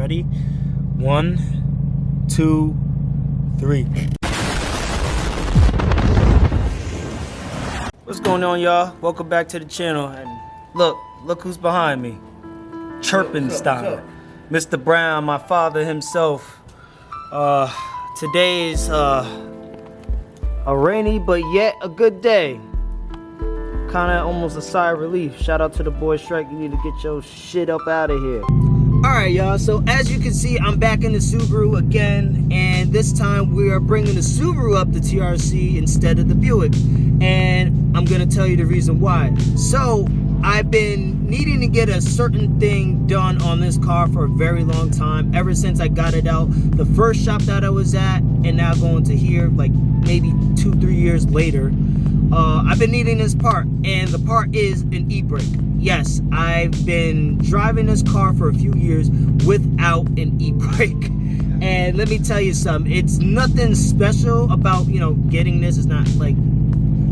Ready? 1, 2, 3. What's going on, y'all? Welcome back to the channel. And look who's behind me. Chirping style. Mr. Brown, my father himself. Today's a rainy but yet a good day. Kinda almost a sigh of relief. Shout out to the boy Shrek. You need to get your shit up out of here. Alright, y'all, so as you can see, I'm back in the Subaru again, and this time we are bringing the Subaru up to TRC instead of the Buick, and I'm gonna tell you the reason why. So I've been needing to get a certain thing done on this car for a very long time, ever since I got it out the first shop that I was at, and now going to here like maybe 2-3 years later. I've been needing this part, and the part is an e-brake. Yes, I've been driving this car for a few years without an e-brake. And let me tell you something, it's nothing special about, getting this. It's not like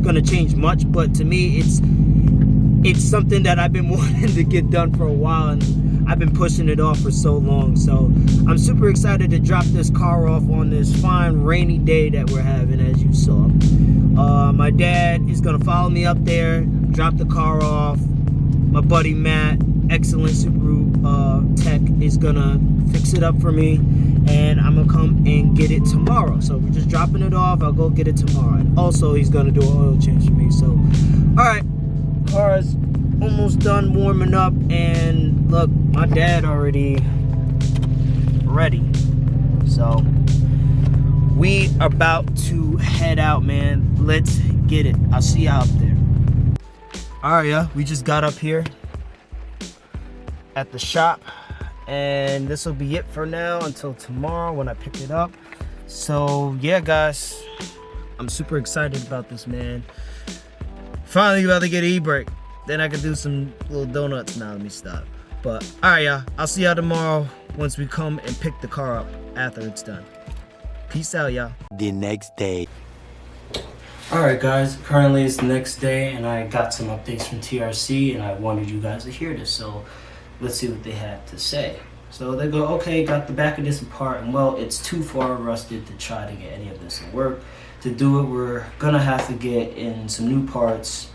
gonna change much, but to me, it's something that I've been wanting to get done for a while, and I've been pushing it off for so long. So I'm super excited to drop this car off on this fine rainy day that we're having, as you saw. My dad is gonna follow me up there, drop the car off. My buddy Matt, excellent Subaru tech, is gonna fix it up for me, and I'm gonna come and get it tomorrow. So we're just dropping it off. I'll go get it tomorrow, and also he's gonna do an oil change for me. So, all right, car is almost done warming up, and look, my dad already ready. So we about to head out, man. Let's get it. I'll see you out there. Alright, yeah, we just got up here at the shop, and this will be it for now until tomorrow when I pick it up. So yeah, guys, I'm super excited about this, man. Finally about to get an e-brake. Then I can do some little donuts. Now let me stop. But alright, y'all, I'll see y'all tomorrow once we come and pick the car up after it's done. Peace out, y'all. The next day. Alright, guys, currently it's the next day, and I got some updates from TRC, and I wanted you guys to hear this, so let's see what they had to say. So they go, okay, got the back of this apart, and well, it's too far rusted to try to get any of this to work. To do it, we're gonna have to get in some new parts,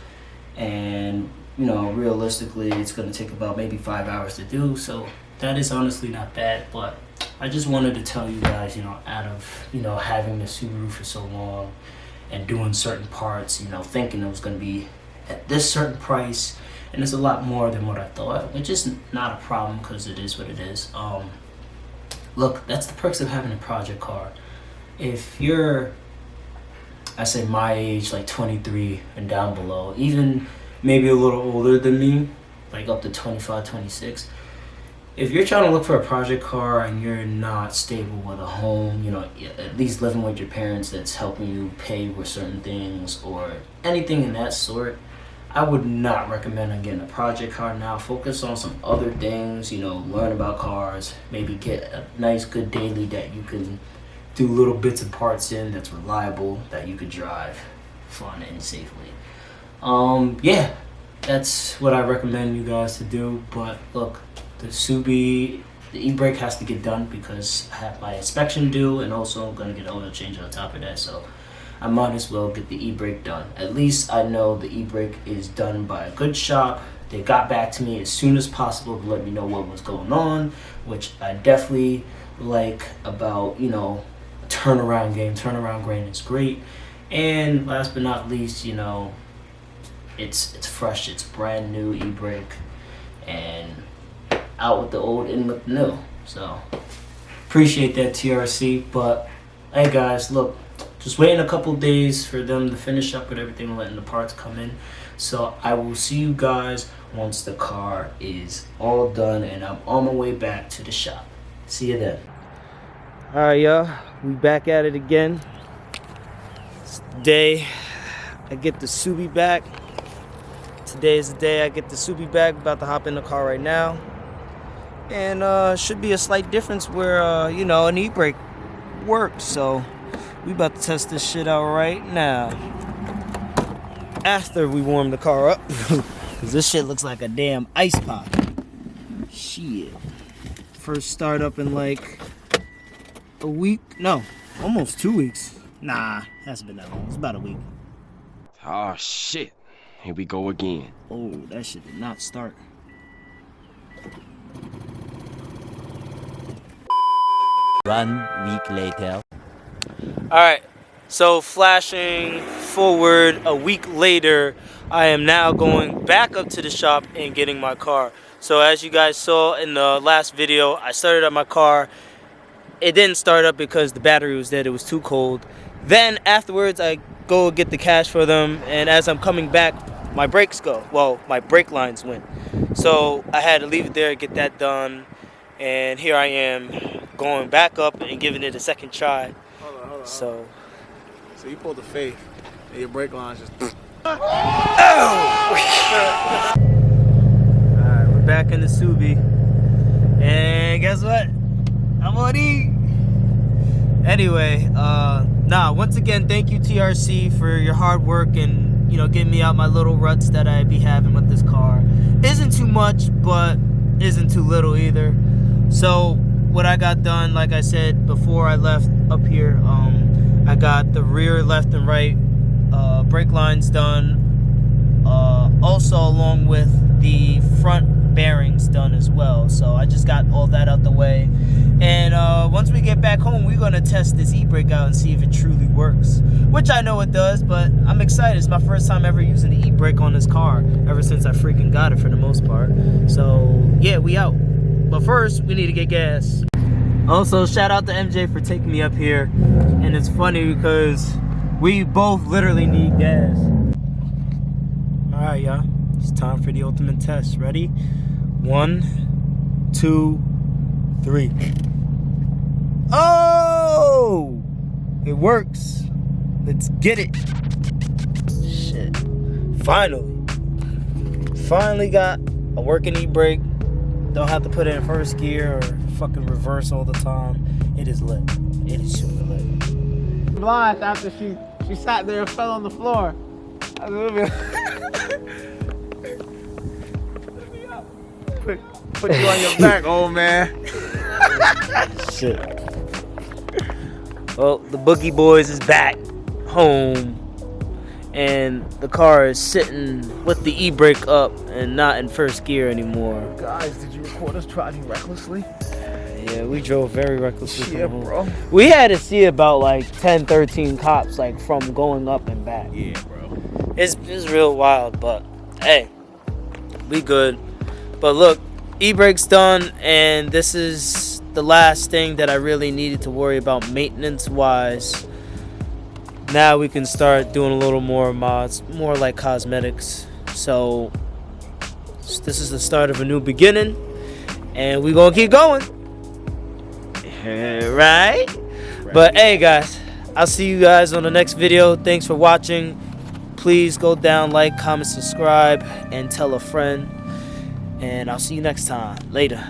and realistically it's gonna take about maybe 5 hours to do, so that is honestly not bad. But I just wanted to tell you guys, out of having the Subaru for so long and doing certain parts, thinking it was going to be at this certain price, and it's a lot more than what I thought, which is not a problem because it is what it is. Look, that's the perks of having a project car. If you're, I say my age, like 23 and down below, even maybe a little older than me, like up to 25, 26, if you're trying to look for a project car and you're not stable with a home, at least living with your parents that's helping you pay for certain things or anything in that sort, I would not recommend getting a project car now. Focus on some other things, learn about cars, maybe get a nice good daily that you can do little bits and parts in that's reliable, that you could drive fun and safely. Yeah, that's what I recommend you guys to do. But look, the e-brake has to get done because I have my inspection due, and also I'm going to get an oil change on top of that, so I might as well get the e-brake done. At least I know the e-brake is done by a good shop. They got back to me as soon as possible to let me know what was going on, which I definitely like about, turnaround game. Turnaround game is great. And last but not least, it's fresh, it's brand new e-brake, and out with the old, in with the new. So appreciate that, TRC. But hey guys, look, just waiting a couple days for them to finish up with everything and letting the parts come in. So I will see you guys once the car is all done and I'm on my way back to the shop. See you then. Alright, y'all, we back at it again. It's the day I get the Subi back. Today is the day I get the Subi back. About to hop in the car right now. And should be a slight difference where, an e-brake works. So we about to test this shit out right now. After we warm the car up. Because this shit looks like a damn ice pop. Shit. First startup in like a week. No, almost 2 weeks. Nah, hasn't been that long. It's about a week. Oh shit. Here we go again. Oh, that shit did not start. 1 week later. Alright, so flashing forward a week later, I am now going back up to the shop and getting my car. So as you guys saw in the last video, I started up my car. It didn't start up because the battery was dead, it was too cold. Then afterwards I go get the cash for them, and as I'm coming back, my brakes go. Well, my brake lines went. So I had to leave it there, get that done, and here I am going back up and giving it a second try. Hold on. So You pulled the fake, and your brake lines just. Alright, we're back in the Subi. And guess what? I'm on E. Anyway, once again, thank you TRC for your hard work and, you know, getting me out my little ruts that I be having with this car. Isn't too much, but isn't too little either. So what I got done, like I said before I left up here, I got the rear left and right brake lines done, also along with the front bearings done as well. So I just got all that out the way, and once we get back home, we're gonna test this e-brake out and see if it truly works, which I know it does, but I'm excited. It's my first time ever using the e-brake on this car ever since I freaking got it for the most part. So yeah, we out. But first, we need to get gas. Also, shout out to MJ for taking me up here. And it's funny because we both literally need gas. Alright, y'all. It's time for the ultimate test. Ready? 1, 2, 3. Oh! It works. Let's get it. Shit. Finally got a working e-brake. Don't have to put it in first gear or fucking reverse all the time. It is lit. It is super lit. Blind after she sat there and fell on the floor. I was a little bit. Put you on your back, old man. Shit. Well, the Boogie Boys is back home, and the car is sitting with the e-brake up and not in first gear anymore. Guys, did you record us driving recklessly? Yeah, we drove very recklessly Yeah, from home. bro. We had to see about like 10, 13 cops like from going up and back. Yeah, bro. It's real wild, but hey, we good. But look, e-brake's done, and this is the last thing that I really needed to worry about maintenance-wise. Now we can start doing a little more mods, more like cosmetics. So this is the start of a new beginning, and we're gonna keep going. Right? But hey guys, I'll see you guys on the next video. Thanks for watching. Please go down, like, comment, subscribe, and tell a friend. And I'll see you next time. Later.